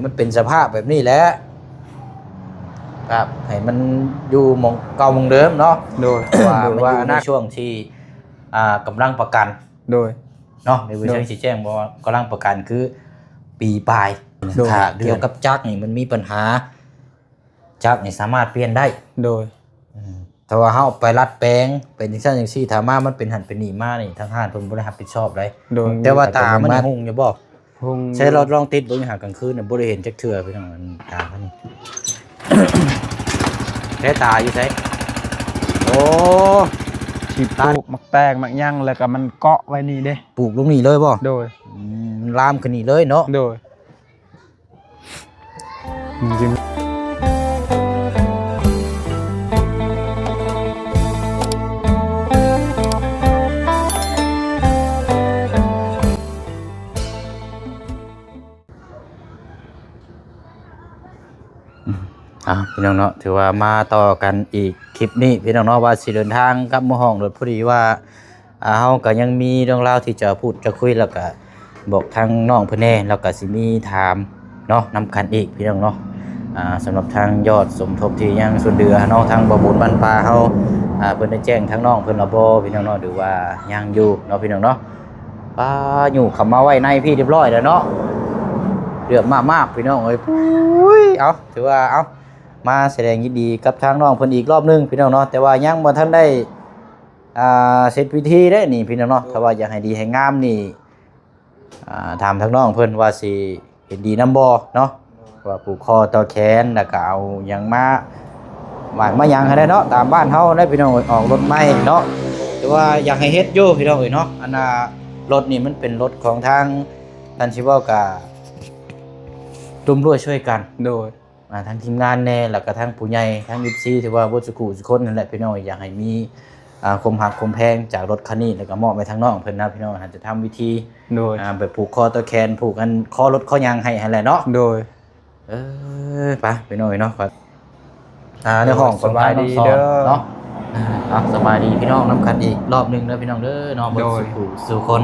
มันเป็นสภาพแบบนี้แหละครับให้มันอยู่หม่องเก่าหม่องเดิมเนาะโดย ว่ามันอยู่ในช่วงที่กำลังประกันโดยเนาะในเวอร์ชันชี้แจงบอกว่ากำลังประกันคือปีปลายถ้าเกี่ยวกับจักรนี่มันมีปัญหาจักรนี่สามารถเปลี่ยนได้โดยถ้าว่าเฮาไปรัดแปลงเป็นจังซั่นจังซี่ถ้ามามันเป็นหันเป็นนี่มานี่ทางห้างเพิ่นบ่ได้รับผิดชอบเลยแต่ว่าตามันหุ่งอยู่บ่ใช้เราลองติดเบิ่งหากลางคืนน่ะบ่ได้เห็นจักเทื่อพี่น้องมันตาคั่นนี่ แท้ตาอยู่ไสโอ้ฉีดปลูกมักแตงมักยั่งแล้วก็มันเกาะไว้นี่เด้ปลูกลงนี่เลยบ่โดยมันลามขึ้นนี่เลยเนาะโดยจริงพี่น้องเนาะถือว่ามาต่อกันอีกคลิปนี้พี่น้องเนาะว่าสิเดินทางกลับหมู่ห้องรถพอดีว่าเฮาก็ยังมีเรื่องราวที่จะพูดจะคุยแล้วก็บอกทางน้องเพิ่นแน่แล้วก็สิมีถามเนาะนำกันอีกพี่น้องเนาะสำหรับทางยอดสมทบที่ยังส่วนเดือเนาะทางบ่บุญบ้านป่าเฮาเพิ่นได้แจ้งทางน้องเพิ่นแล้วบ่พี่น้องเนาะหรือว่ายังอยู่เนาะพี่น้องเนาะอยู่เข้ามาไว้ในพี่เรียบร้อยแล้วเนาะเดือดมากๆพี่น้องเอ้ยปุ้ยเอาถือว่าเอามาแสดงยินดีกับทางน้องเพิ่นอีกรอบนึงพี่น้องเนาะแต่ว่ายังบ่ทันได้เสร็จพิธีได้นี่พี่น้องเนาะถ้าว่าอยากให้ดีให้งามนี่ถามทางน้องเพิ่นว่าสิเฮ็ดดีนำบ่เนาะว่าผูกคอต่อแขนแล้วก็เอาหยังมาหวานมาหยังให้ได้เนาะตามบ้านเฮาได้พี่น้องออกรถใหม่เนาะแต่ว่าอยากให้เฮ็ดอยู่พี่น้องเอ้ยเนาะอันน่ะรถนี่มันเป็นรถของทางท่านสิเว้าก็ร่วมด้วยช่วยกันโดยทางทีมงานแน่แล้วก็ทางผู้ใหญ่ทางFCถือว่าบ่สุขุสุคนนั่นแหละพี่น้องอยากให้มีคมหักคมแพงจากรถคันนี้แล้วก็มอบไปทางน้องเพิ่นนะพี่น้องอาจจะทำวิธีโดยแบบผูกคอตัวแขนผูกกันคอรถคอยางให้แหละเนาะโดยไปพี่น้องเนาะครับในห้องสบายดีเด้อเนาะสบายดีพี่น้องนำกันอีกรอบนึงเด้อพี่น้องเด้อเนาะบ่สุขุสู่คน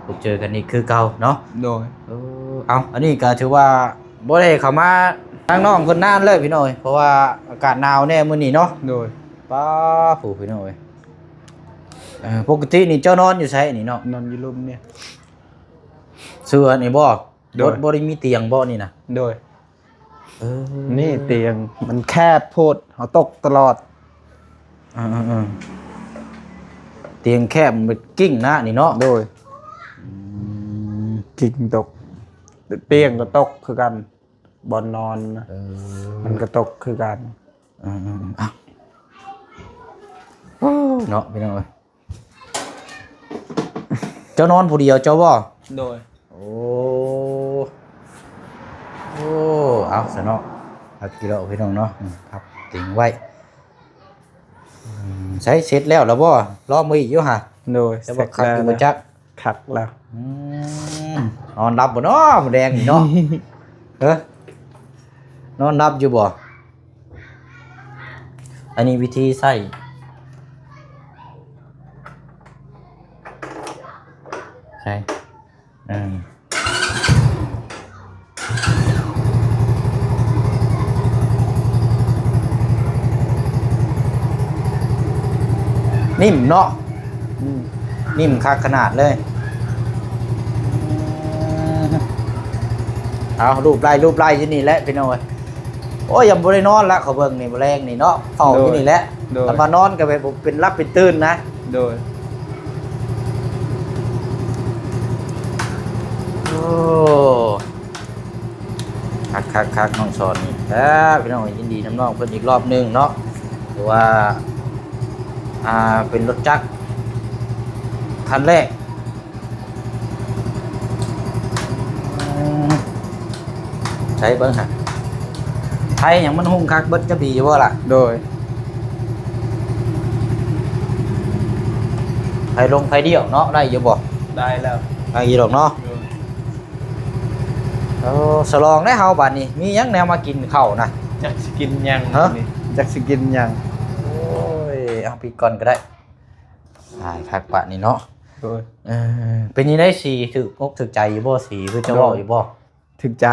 พบเจอกันอีกคือเก่าเนาะโดยอันนี้ก็ถือว่าบ่ได้เข้ามาทางน้องเพิ่นนานเลยพี่น้อยเพราะว่าอากาศหนาวแน่มื้อนี้เนาะโดยป้าผู้พี่น้อยปกตินี่เจ้านอนอยู่ไสนี่เนาะนอนอยู่ร่มเนี่ยเสื้อนี่บ่รถบ่ได้มีเตียงบ่นี่นะโดยนี่เตียงมันแคบโพดเฮาตกตลอดเตียงแคบมันกิ้งนะนี่เนาะโดยกิ้งตกเตียงก็ตกคือกันบอนนอนมันก็ตกคือกันเนาะพี่น้องเอ้ยเจ้านอนผู้เดียวเจ้าบ่โดยโอ้เอาซะเนาะพักกี่รอบพี่น้องเนาะครับติงไว้ใช้เสร็จแล้วบ่รอมืออีกอยู่ห่าโดยจะบ่คักอยู่บ่จักคักแล้วนอนรับบ่เนาะแดงนี่เนาะนอนรับอยู่บ่อันนี้วิธีใส่ใช่นิ่มเนาะนิ่มคักขนาดเลยเอารูปไล่ที่นี่แหละพี่น้องโอ้ยยังบ่ได้นอนละเขาเบิ่งนี่บ่แรงนี่เนาะเฝ้าที่นี่แหละแล้วมานอนก็แบบเป็นรับเป็นตื่นนะโดยโอ้คักน้องสอนนี่พี่น้องยินดีน้ำน้องเพิ่นอีกรอบนึงเนาะหรือว่าเป็นรถจักรคันแรกใช้เบิ้งฮะไทยอย่างมันหุ่งคักเบิ้งจะดีว่าล่ะโดยไทยลงไทยเดียวเนาะได้อยู่บ่ได้แล้วได้อยู่ดอกเนาะสลองได้เฮาบัดนี้มีหยังแนวมากินข้าวนะจักสิกินหยังนี่จักสิกินหยังโอ้ยเอาปีก่อนก็ได้ได้คักปะนี่เนาะโดยเป็นยังได้สีถึกอกถึกใจอยู่บ่สีคือจะเว้าอยู่บ่ถึกใจ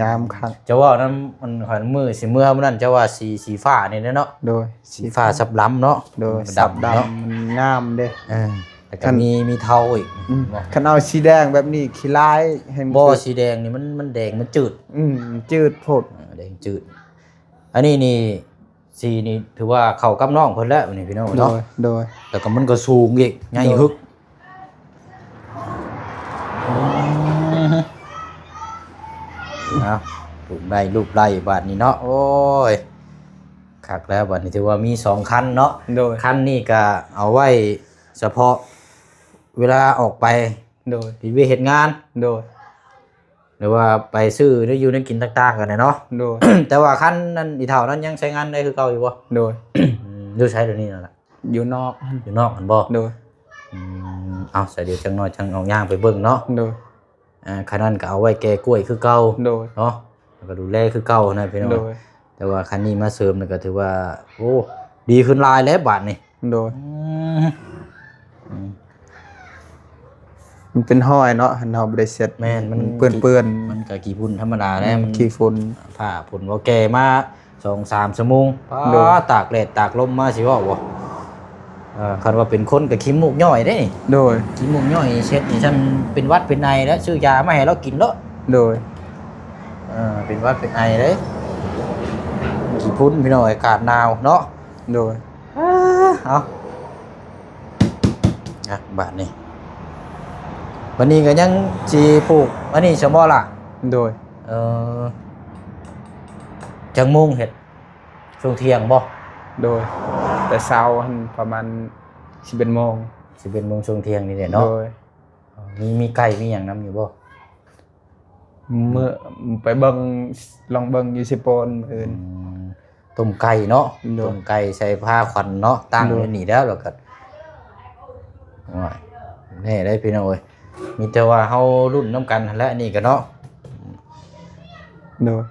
งามคักจะว่านั้นมันขอนมือสิเมื่อมันนั่นจะว่าสีฟ้านี่เนาะโดยสีฟ้าสับล้ำเนาะโดยสับดำมันงามเด้แต่ก็มีเทาอีกคันเอาสีแดงแบบนี้ขี้ร้ายเห็นบ่สีแดงนี่มันแดงมันจืดจืดโพดแดงจืดอันนี้นี่สีนี่ถือว่าเข้ากับน้องเพิ่นแล้วนี่พี่น้องเนาะโดยแต่ก็มันก็สูงอีกใหญ่ฮึกลูกไล่บาทนี้เนาะโอ้ยคักแล้วบาทนี้ถือว่ามี2คันเนาะคันนี้ก็เอาไว้เฉพาะเวลาออกไปโดยไปเฮ็ดงานโดยหรือว่าไปซื้อได้อยู่ได้กินต่างๆกันเนาะโดย แต่ว่าคันนั้นอีเท่านั้นยังใช้งานได้คือเก่าอยู่บ่โดยอยู่ใช้เดี๋ยวนี้นั่นแหละอยู่นอกกันบ่โดยเอาใส่เดี๋ยวจังน้อยจังเอาย่างไปเบิ่งเนาะโดยคันนั้นก็เอาไว้แก้กล้วยคือเก่าโดยเนาะแล้วก็ดูแลคือเก่านะพี่น้องแต่ว่าคันนี้มาเสริมนี่ก็ถือว่าโอ้ดีขึ้นหลายแล้วบาดนี้โดยมันเป็นห้อยเนาะหันเฮาบ่ได้เซ็ตแม่นมันเปื้อนมันก็ขี้ฝุ่นธรรมดาแหละมันขี้ฝุ่นผ้าฝุ่นบ่แก่มา 2-3 ชั่วโมงตากแดดตากลมมาสิว่าบ่คันว่าเป็นคนก็ขี้มูกย่อยได้นี่โดยขี้มูกย่อยเช็ดนี่ซั่นเป็นหวัดเป็นไอแล้วซื้อยามาให้เรากินเนาะโดยเป็นหวัดเป็นไอเด้ขี้ฝุ่นพี่น้องอากาศหนาวเนาะโดยเอาบาดนี้วันนี้ก็ยังสิปลูกอันนี้ซะบ่ล่ะโดยจังมุ่งเฮ็ดช่วงเที่ยงบ่โดยแต่เช้าประมาณ11:00 น11:00 นช่วงเที่ยงนี่แหละเนาะโดยมีไก่มีหยังนำอยู่บ่เมื่อไปเบิ่งลองเบิ่งอยู่สิโปนอื่นต้มไก่เนาะต้มไก่ใส่ผ้าขวัญเนาะตั้งไว้นี่แล้วก็แน่ได้พี่น้องเอ้ยมีแต่ว่าเฮารุ่นน้ำกันและอันนี้ก็เนาะโดย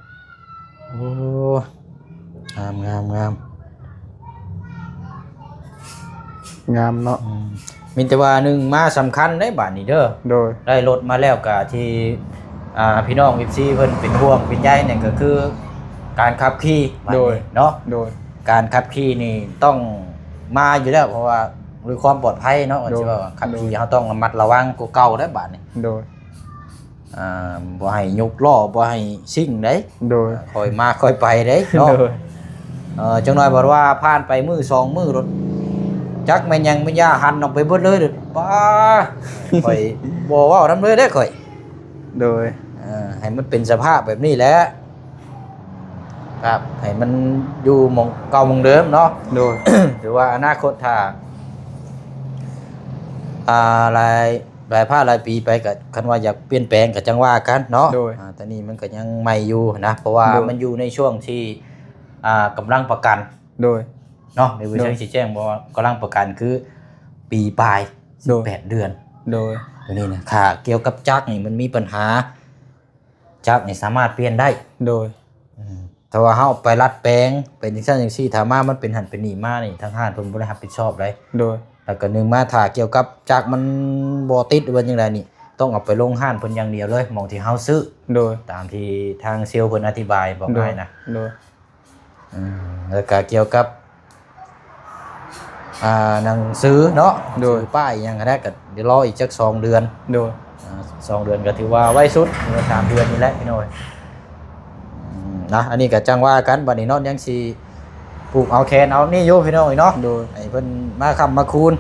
โอ้งามงามเนาะมีแต่ว่านึงมาสำคัญได้บาดนี้เด้อโดยได้รถมาแล้วก็ที่พี่น้อง FC เพิ่นเป็นห่วงเป็นใยเนี่ยก็คือการขับขี่โดยเนาะโดยการขับขี่นี่ต้องมาอยู่แล้วเพราะว่าด้วยความปลอดภัยเนาะว่าขับขี่เฮาต้องระมัดระวังกว่าเก่าได้บาดนี้โดยบ่ให้ยกล้อบ่ให้ซิ่งเด้โดยค่อยมาค่อยไปเด้เนาะจังน้อยบอกว่าผ่านไปมื้อ2มื้อรถจักแม่นยังไม่ย่าหันออกไปเบิดเลยเด้อป้าข่อยบ่เว้านำเลยเด้ข่อยโดยให้มันเป็นสภาพแบบนี้แหละครับให้มันอยู่หม่องเก่าหม่องเดิมเนาะโดย หรือว่าอนาคตถ้าหลายภาคหลายปีไปก็คันว่าอยากเปลี่ยนแปลงก็จังว่ากันเนาะแต่นี่มันก็ยังใหม่อยู่นะเพราะว่ามันอยู่ในช่วงที่กำลังประกันโดยเนาะในวิชาชี้แจงบอกว่ากำลังประกันคือปีปลาย18 เดือนโดยตัวนี้นะค่ะเกี่ยวกับจักรนี่มันมีปัญหาจักรนี่สามารถเปลี่ยนได้โดยแต่ว่าเฮาไปรัดแปลงเป็นจังซั่นจังซี่ถ้ามามันเป็นหันเป็นนี่มานี่ทางห้างเพิ่นบ่ได้รับผิดชอบเลยโดยแล้วก็นึงมาถ้าเกี่ยวกับจักรมันบ่ติดว่าจังไดนี่ต้องเอาไปลงห้างเพิ่นอย่างเดียวเลยหม้องที่เฮาซื้อโดยตามที่ทางเซลล์เพิ่นอธิบายบอกไว้นะโดยแล้วก็เกี่ยวกับหนังสือเนาะโดยป้ายยังแรกก็เดี๋ยวรออีกจัก2 เดือนโดย2 เดือนก็ถือว่าไวสุดเหลือ3 เดือนนี่แหละพี่น้อยนะอันนี้ก็จังว่ากันบัดนี้เนาะยังสิปลูกเอาแคนเอานี่อยู่พี่น้อยเนาะโดยให้เพิ่นมาค้ำมาคูณ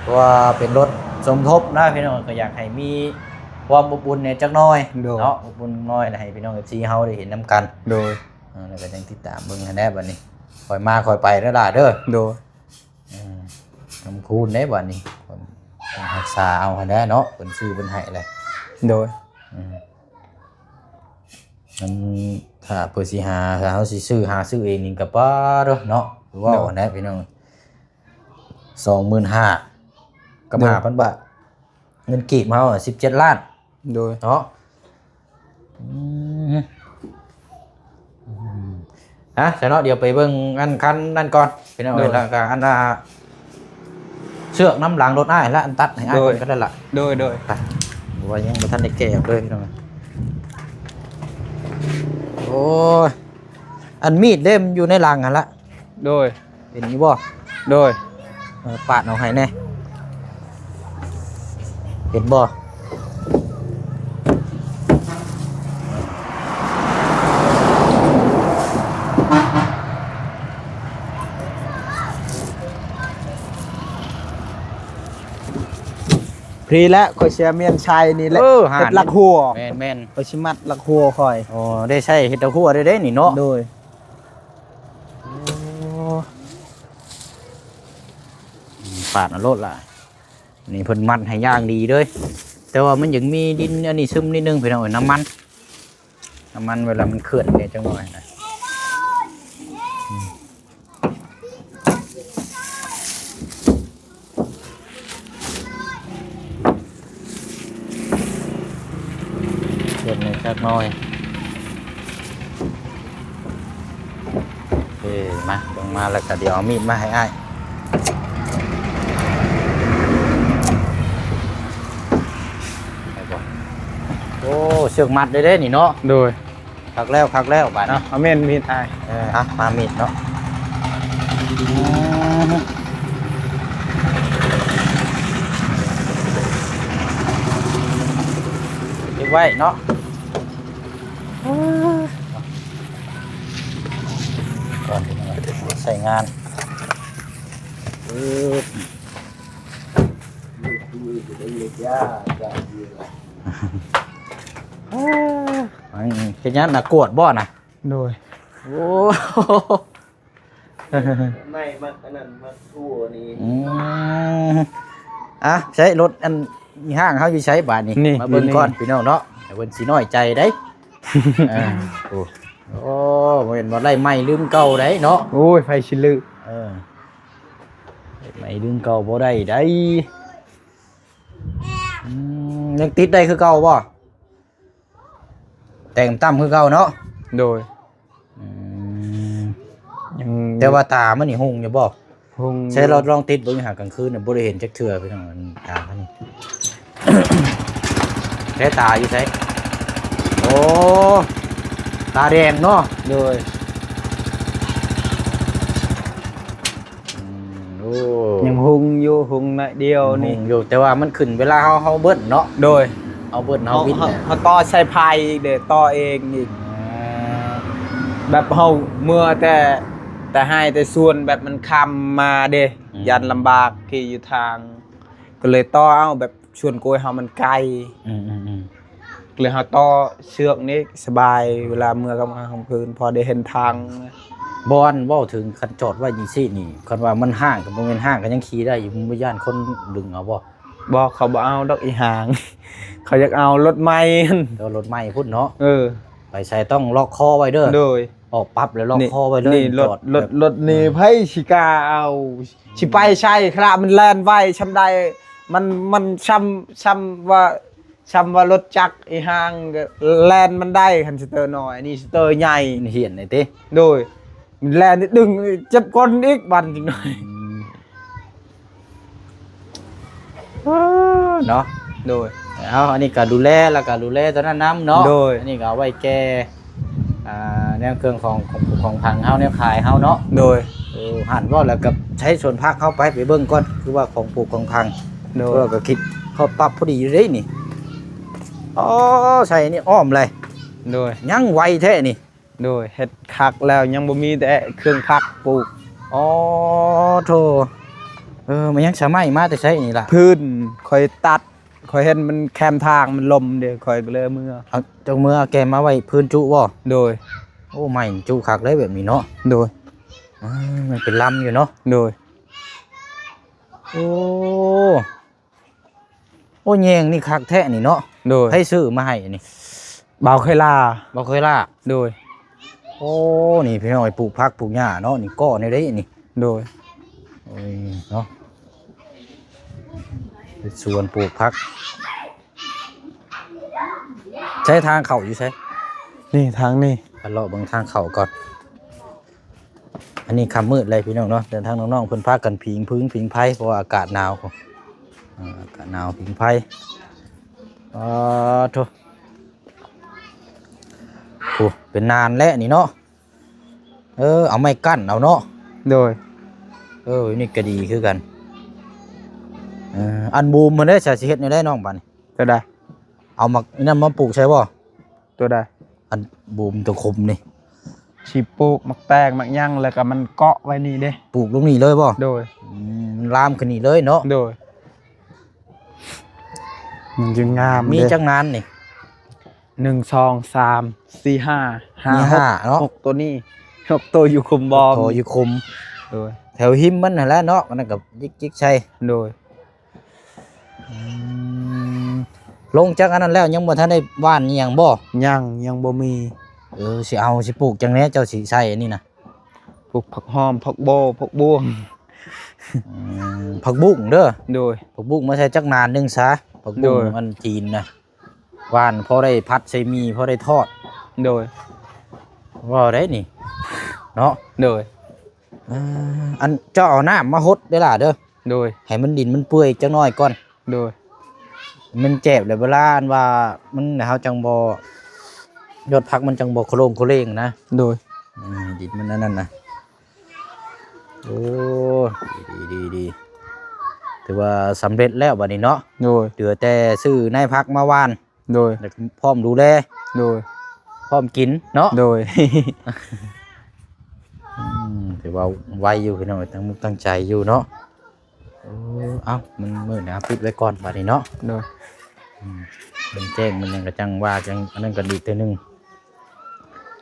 เพราะว่าเป็นรถสมทบนะพี่น้อยก็อยากให้มีความอบอุ่นเนี่ยจักหน่อยเนาะอบอุ่นน้อยให้พี่น้อง FC เฮาได้เห็นนำกันโดยแล้วก็จังติดตามเบิ่งให้แน่บัดนี้ค่อยมาค่อยไปเด้อล่ะเด้อโดยทำคูณได้บ่นี่รักษาเอาให้ได้เนาะเพิ่นซื้อเพิ่นให้เลยโดยมันถ้าเพิ่นสิหาถ้าเฮาสิซื้อเองนี่ก็ป้าเด้อเนาะว้าวแน่พี่น้อง 25,000 กับ 5,000 บาทเงินกีบเฮา17 ล้านโดยเนาะแต่เนาะเดี๋ยวไปเบิ่งอันคันนั่นก่อนพี่น้องแล้วก็อันเชือกน้ำหลังรถอ้ายและอันตัดให้อ้ายก็ได้ละโดยไปว่ายังบ่ทันได้แก้เลยพี่น้อง อ้ยอันมีดเล่มอยู่ในรังหั่นละ โดย เป็นนี้บ่ โดย ปาดเอาให้แน่เห็นบ่ พรีและข่อยเสียเมียนชัยนี่แหละ หา เฮ็ดลักหัว แม่น ข่อยสิมัดลักหัวข่อย อ๋อได้ใช้เฮ็ดตะคั่วได้เด้นี่เนาะ โดย ปาดเอาโลดล่ะนี่เพิ่นมัดให้ย่างดีเด้ยแต่ว่ามันยังมีดินอันนี้ซึมนิดนึงพี่น้องเอ้ยน้ำมันเวลามันเคลื่อนเนี่ยจังหน่อยนะเคลื่อนในสักหน่อยมาลงมาแล้วก็เดี๋ยวเอามีดมาให้อ้ายโอ้เชือกมัดได้เด้นี่เนาะ โดย คักแล้วบาด เนาะเอาเมียนมีดอ้าย มามีดเนาะเก็บไว้เนาะก่อนที่จะใส่งานเป็นยังน่ะกวดบ่น่ะ โดย โอ้ ไม่มาอันนั้นมาทั่วนี้ ใช้รถอันห้างเขาอยู่ใช้บาทนี่มาเบิ่งก่อนพี่น้องเนาะเบิ่งสิน้อยใจได้โอ้เห็นว่าไล่ไม้ลืมเก่าได้เนาะ โอ้ยไฟชิลือ ไม่ลืมเก่าบ่ได้ได้ยังติดได้คือเก่าบ่แต่งตั้มคือเก่าเนาะ โดยยัง แต่ว่าตามันนี่หงอยู่บ่ คง ใช้เราลองติดเบิ่งหากลางคืนน่ะบ่ได้เห็นจักเทื่อพี่น้องมันตาเขานี่ แค่ตาอยู่ไสโอ้ตาแดงเนาะ โดย โอ้ ยังหุงอยู่หุงหน่อยเดียวนี่ หงอยู่แต่ว่ามันขึ้นเวลาเฮาเบิ้ลเนาะ โดย เอาเบิ้ลเฮาวิทย์เนี่ย เขาต่อใส่พายอีกเด้อต่อเองอีกแบบเฮาเมื่อแต่ให้แต่ส่วนแบบมันคำมาเด้ยันลำบากที่อยู่ทาง ก็เลยต่อเอาแบบชวนโกยเฮามันไกล ก็เลยเฮาต่อเชือกนี้สบายเวลาเมื่อกลางวันกลางคืนพอได้เห็นทาง บอลเว้าถึงคันจอดไว้จังซี่นี่คันว่ามันห้างก็บ่แม่นห้างก็ยังขี่ได้อยู่บ่ย่านคนดึงเอาบ่ บอกเขาบ่เอาดอกอีหาง เขาอยากเอารถไม้ เดี๋ยวรถใหม่พุ่นเนาะ อ ไปใส่ต้องล็อกคอไว้เด้อ โดย ออกปั๊บแล้วล็อกคอไว้เลย นี่ร จ ถ อด รถนี่ไผสิกล้าเอาสิไปใช่ครับมันแล่นไว้ช้ำใดมันช้ำว่ารถจักรอีหางก็แล่นมันได้คันสเตอร์น้อยนี่สเตอร์ใหญ่ เหียนไอ้ติ โดยมันแล่นนิดดึงเจ็บก้นอีกบันจังหน่อย เนาะ โดย เอาอันนี้ก็ดูแลแล้วก็ดูแลตอนนั้นน้ำเนาะ โดย อันนี้ก็เอาไว้แก้แนวเครื่องของพังเฮาแนวขายเฮาเนาะ โดย หันว่าแล้วก็ใช้ส่วนภาคเข้าไปเบิ่งก่อนคือว่าของปลูกของพัง โดย เราก็คิดเขาปรับพอดีอยู่เด้นี่อ๋อใส่นี่อ้อมเลย โดย ยังไวแท้นี่ โดยเฮ็ดคักแล้วยังบ่มีแต่เครื่องพักปลูก อ๋อโธ่มันยังสามารถมาแต่ใช้นี่ล่ะ พื้นคอยตัดคอยเห็นมันแคมทางมันลมเดี๋ยวคอยก็เลยเมื่อ เอาจงมือเอาแกมาไว้พื้นจุบ่ โดย โอ้ไม่จุคักเลยแบบนี้เนาะ โดย มันเป็นลำอยู่เนาะ โดย โอ้แยงนี่คักแท้นี่เนาะ โดย ให้ซื้อมาให้นี่ บ่าวเคยลา บ่เคยล่า โดย โอ้นี่พี่น้องไอ้ปลูกผักปลูกหญ้าเนาะนี่ก้อในได้นี่ โดย โอ้ยเนาะเป็นสวนปลูกผักใช้ทางเข้าอยู่ใช่ นี่ทางนี่ กันเลาะเบางทางเข้าก่อนอันนี้ค่ำมืดเลยพี่น้องเนาะเดินทางน้องๆเพิ่นพากันผิงพื้นผิงไผเพราะว่าอากาศหนาวอากาศหนาวผิงไผโธ่ โอ้เป็นนานแล้วนี่เนาะเอาไม้กั้นเอาเนาะ โดย นี่ก็ดีคือกันอันบูมมันได้สาสิเฮ็ดในได้น้องบัดนี้ ตัวใด เอามาอันนั้นมาปลูกใช่บ่ ตัวใด อันบูมตัวคมนี่ ชีปลูกมักแตงมักยั่งแล้วก็มันเกาะไว้นี่เด้ ปลูกลงนี่เลยบ่ โดย มันลามขึ้นนี่เลยเนาะ โดยมันจึงงาม มี เด้ จักงานนี่ 1 2 3 4 5 มี 5 ห้าเนาะ 6ตัวนี้6ตัวอยู่คุมบอม โทอยู่คม โดย แถวหิมมันนั่นแหละเนาะมันนนกับจิกใช่ โดย ลงจากอันนั้นแล้วยังบ่ทันได้ว่านอีหยังบ่ ยังบ่มี สิเอาสิปลูกจังแหน่เจ้าสิใส่อันนี้นะ ปลูกผักหอมผักโบผักบ้วง ผักบุ้งเด้อ โดย ผักบุ้งมาใส่จักนานหนึงซะผักบุ้ง โดย มันจีนนะว่านพอได้พัดใส่มีพอได้ทอด โดย ว่าได้นี่เนาะ โดย อันเจ้าเอาน้ำมาหดได้ล่ะเด้อ โดย ให้มันดินมันเปื่อยจักหน่อยก่อน โดย มันเจ็บเลยเวลาอันว่ามันเฮาจังบ่ยอดพักมันจังบ่โคโลงโคเลงนะ โดย ดินมันนั่นนะโอ้ดีถือว่าสำเร็จแล้วบัดนี้เนาะ โดย เหลือแต่ซื้อนายพักมาวาน โดย แล้วก็พร้อมดูแล โดย พร้อมกินเนาะ โดย ถือว่าไวอยู่พี่น้องตั้งมุกตั้งใจอยู่เนาะเอ้ามันมืดนะปิดไว้ก่อนบัดนี้เนาะ โดย มันแจ้งมันยังกระจังว่าจังอันนั้นก็ดีเท่านึง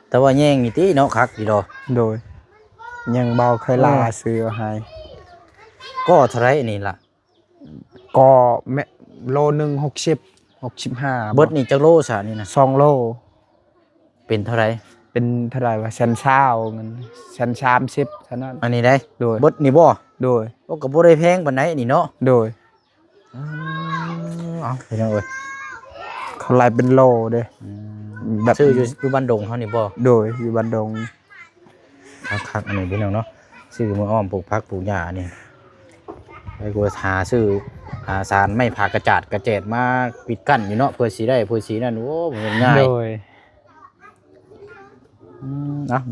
แต่ว่าแย่งนี่ติเนาะคักดีดอ โดย ยังเบาเคยลาซื้อให้ ก็เท่าไรนี่ล่ะ ก็แม่โลนึง65 เบิดนี่จักโลซะนี่นะ 2โล เป็นเท่าไร เป็นเท่าไหร่วะชั้นเช้าเงินชั้น30เท่านั้น อันนี้ได้ โดย เบิดนี่บ่ โดย โอ้ก็บ่ได้แพงปานใดนี่เนาะ โดย เอาพี่น้องเอ้ย เขาไล่เป็นโลเด้ แบบ ซื้ออยู่บ้านดงเฮานี่บ่ โดยอยู่บันดง คักๆอันนี้พี่น้องเนาะซื้อมืออ้อมปลูกผักปลูกหญ้านี่ไปกูหาซื้อหาสารไม้ผากระจาดกระเจ็ดมาปิดกั้นอยู่เนาะเพื่อสิได้เพื่อสินั่นโอ้มันง่าย โดย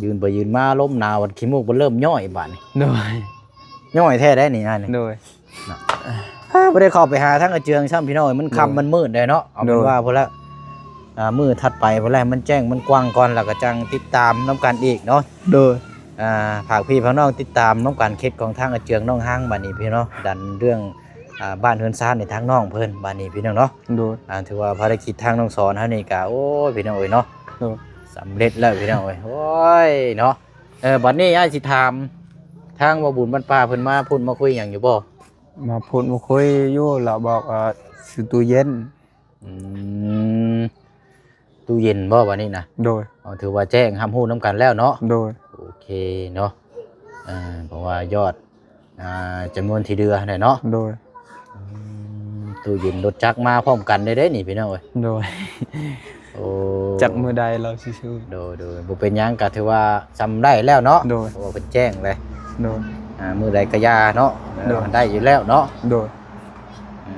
ยืนไปยืนมาล้มหนาววันขี้มูกมันเริ่มย่อยบาดนี่ โดย ย่อยแท้ได้นี่อันนี้ โดย บ่ได้เข้าไปหาทั้งกระเจืองซ้ำพี่น้องมันค่ำมันมืดได้เนาะเอาเป็นว่าพุ่นละมืดถัดไปพุ่นละมันแจ้งมันกว้างก่อนแล้วก็จังติดตามน้ำกันอีกเนาะ โดย ฝากพี่พี่น้องติดตามน้องการเคล็ดของทางอาเจืองน้องห้างบานนี้พี่น้องดันเรื่องบ้านเฮือนซ่านในทางน้องเพิ่นบานนี้พี่น้องเนาะ โดย ถือว่าภารกิจทางน้องสอนเฮานี่ก็โอ้ยพี่น้องเอ้ยเนาะ โดย สำเร็จแล้วพี่น้องเอ้ยโอ้ยเนาะบัดนี้อ้ายสิถามทางบ่บุญบ้านป่าเพิ่นมาพูดมาคุยหยังอยู่บ่ มาพูดมาคุยอยู่แล้วบอกซื้อตู้เย็น อืมตู้เย็นบ่บัดนี้นะ โดย ถือว่าแจ้งห้ามฮู้นํกันแล้วเนาะ โดย โอเคเนาะเพราะว่ายอดจำนวนที่เดือได้เนาะ โดย ตู้เย็นรถจักรมาพร้อมกันได้นี่พี่น้องเอ้ย โดย โอ้ จักมือใดเราซื้อ โดยบ่เป็นหยังก็ถือว่าจำได้แล้วเนาะ โดย เพราะว่าเพิ่นแจ้งเลย โดย มื้อใดก็ยาเนาะ โดย มันได้อยู่แล้วเนาะ โดย อื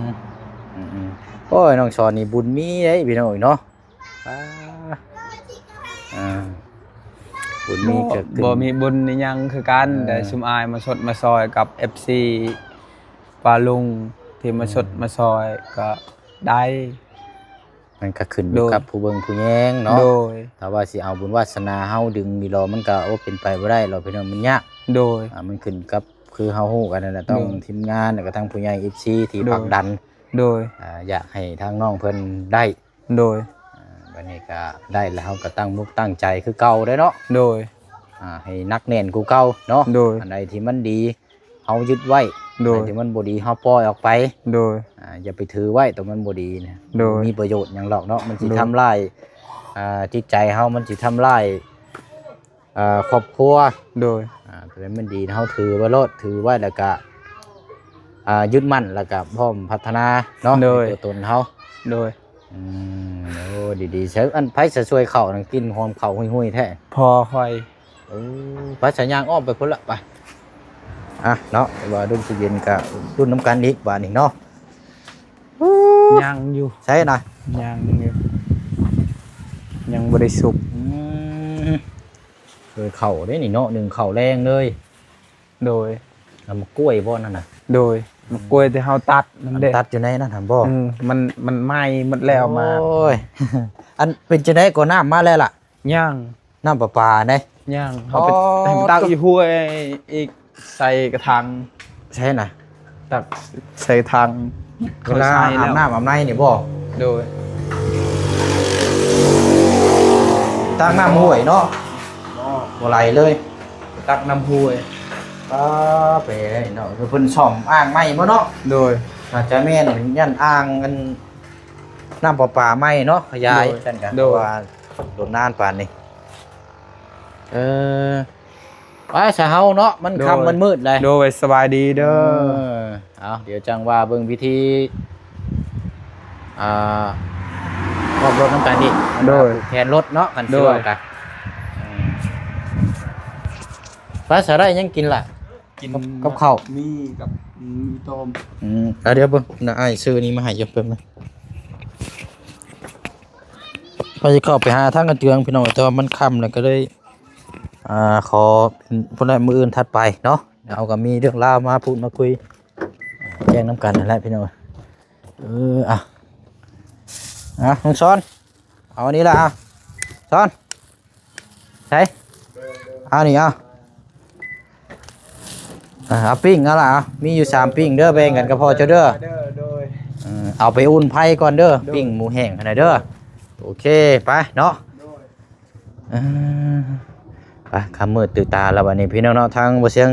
มโอ้ยน้องชอนนี่บุญมีเด้พี่น้องเอ้ยเนาะบุญมีเกิดขึ้น บ่มีบุญในยังคือกันแต่ชุมอายมาสดมาซอยกับ FC ปาลุงที่มาสดมาซอยก็ได้ มันก็ขึ้นอยู่ โดย กับผู้เบิ่งผู้แยงเนาะ โดย ถ้าว่าสิเอาบุญวาสนาเฮาดึงมีรอมันก็เป็นไปบ่ได้หรอกพี่น้องมันยาก โดย มันขึ้นกับคือเฮาฮู้กันนั่นแหละต้อง โดย ทีมงานแล้วก็ทางผู้ใหญ่ FC ที่ โดย ผลักดัน โดย อยากให้ทางน้องเพิ่นได้ โดย วันนี้ก็ได้แล้วเฮาก็ตั้งมุกตั้งใจคือเก่าได้เนาะ โดย ให้นักแน่นกูเก่าเนาะ โดย อันใดที่มันดีเฮายึดไว้ โดย อันที่มันบ่ดีเฮาปล่อยออกไป โดย อย่าไปถือไว้ตัวมันบ่ดีนะ โดย มีประโยชน์หยังหรอกเนาะมันสิ โดย ทำลายจิตใจเฮามันสิทำลายครอบครัว โดย ตัวนั้นมันดีเฮาถือไว้โลดถือไว้แล้วก็ยึดมั่นแล้วก็พร้อมพัฒนาเนาะ โดย ในตัวตนเฮา โดย โอ้ดีๆใช้อันไผจะช่วยเข้านั่นกินหอมเข้าหุ้ยๆแท้ พอค่อย ไผสัญญางอ้อมไปพุ่นละไปเนาะว่ารุ่นสิเย็นก็รุ่นน้ำกันอีกบาดนี้เนาะ ยังอยู่ ใช่นะ ยังอยู่ ยังบ่ได้สุก เคยเข่าได้นี่เนาะหนึ่งเข่าแรงเลย โดย น้ำกล้วยบ่นั่นน่ะ โดยมะกล้วยที่เฮาตัดนั่นเด้ ตัดอยู่ในนั่นหันบ่ มันไหม้หมดแล้วมา โอ้ย อันเป็นจังได๋ก็น้ำมาแล้วล่ะ ย่าง น้ำประปาเด้ ย่างเขาไป อ๋อ ให้มันตักอีห้วยอีกใส่กระถาง ใช่น่ะ ตักใส่ถัง เวลา ใส่ อาบน้ำอาบในนี่บ่ โดย ตั้งน้ำห้วยเนาะบ่ไหลเลย ตักน้ำห้วย ป้าไปได้เนาะคือเพิ่นซ่อมอ่างใหม่บ่เนาะ โดย อาจจะแม่นยันอ่างกันน้ำประปาใหม่เนาะขยาย โดย กันกัน โด เพ ย ราะว่าโดนนานปานนี้ไปซะเฮาเนาะมันค่ำมันมืดเลย โดยสบายดีเด้อ เอาเดี๋ยวจังว่าเบิ่งวิธีครอบรถน้ำกันนี่ โดย แทนรถเนาะกัน โด สิ ย ว่ากันภาษาได้ยังกินล่ะ กิน กับข้าว มีกับมีต้ม เดี๋ยวเบิ่งนะไอ้ซื้อนี้มาให้เยอะเพิ่มนะพอจะเข้าไปหาทางกันเตืองพี่น้องแต่ว่ามันค่ำแล้วก็เลยขอเป็นพลมืออื่นถัดไปเนาะเอาก็มีเรื่องราวมาพูดมาคุยแจ้งน้ำกันนั่นแหละพี่น้องน้องซ้อนเอาอันนี้ละซ้อนใช่เอานี่เอาปิ้งเอาล่ะมีอยู่3ปิ้งเด้อแบ่งกันก็พอเจ้าเด้อ โดย เอาไปอุ่นไผ่ก่อนเด้อปิ้งหมูแห้งขนาดเด้อโอเคไปเนาะไปคำมืดตื่นตาแล้ววันนี้พี่น้องเนาะทางบ่เสียง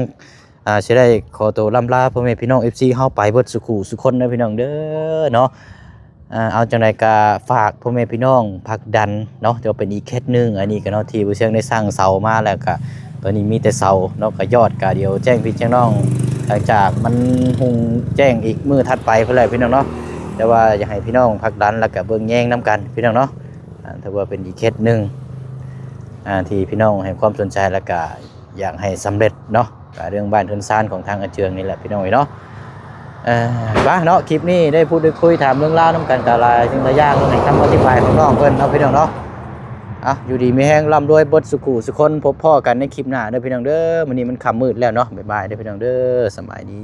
สิได้ขอตัวล่ำลาพ่อแม่พี่น้อง FC เฮาไปเบิดสุขุสุคนนะพี่น้องเด้อเนาะเอาจังไดก็ฝากพ่อแม่พี่น้องผลักดันเนาะเดี๋ยวเป็นอีกเคสนึงอันนี้ก็เนาะที่บ่เสียงได้สร้างเสามาแล้วก็ตอนนี้มีแต่เสาเนาะก็ยอดก็เดี๋ยวแจ้งพี่แจ้งน้องหลังจากมันหุงแจ้งอีกมื้อถัดไปเพิ่นแหละพี่น้องเนาะแต่ว่าอยากให้พี่น้องผลักดันแล้วก็เบิ่งแย่งนํกันพี่น้องเนาะถือว่าเป็นอีกเคสนึงที่พี่น้องให้ความสนใจแล้วก็อยากให้สำเร็จเนาะกับเรื่องบ้านทุนซ่านของทางอาเจืองนี่แหละพี่น้องเนาะบ้าเนาะคลิปนี้ได้พูดได้คุยถามเรื่องราวน้ำกันกาลายจึงระยะในคำอธิบายของน้องเพิ่นเนาะพี่น้องเนาะอยู่ดีมีแห้งร่ำรวยบดสุขุสุคนพบพ่อกันในคลิปหน้าเด้อพี่น้องเด้อมื้อนี้มันค่ำมืดแล้วเนาะบ๊ายบายเด้อพี่น้องเด้อสบายดี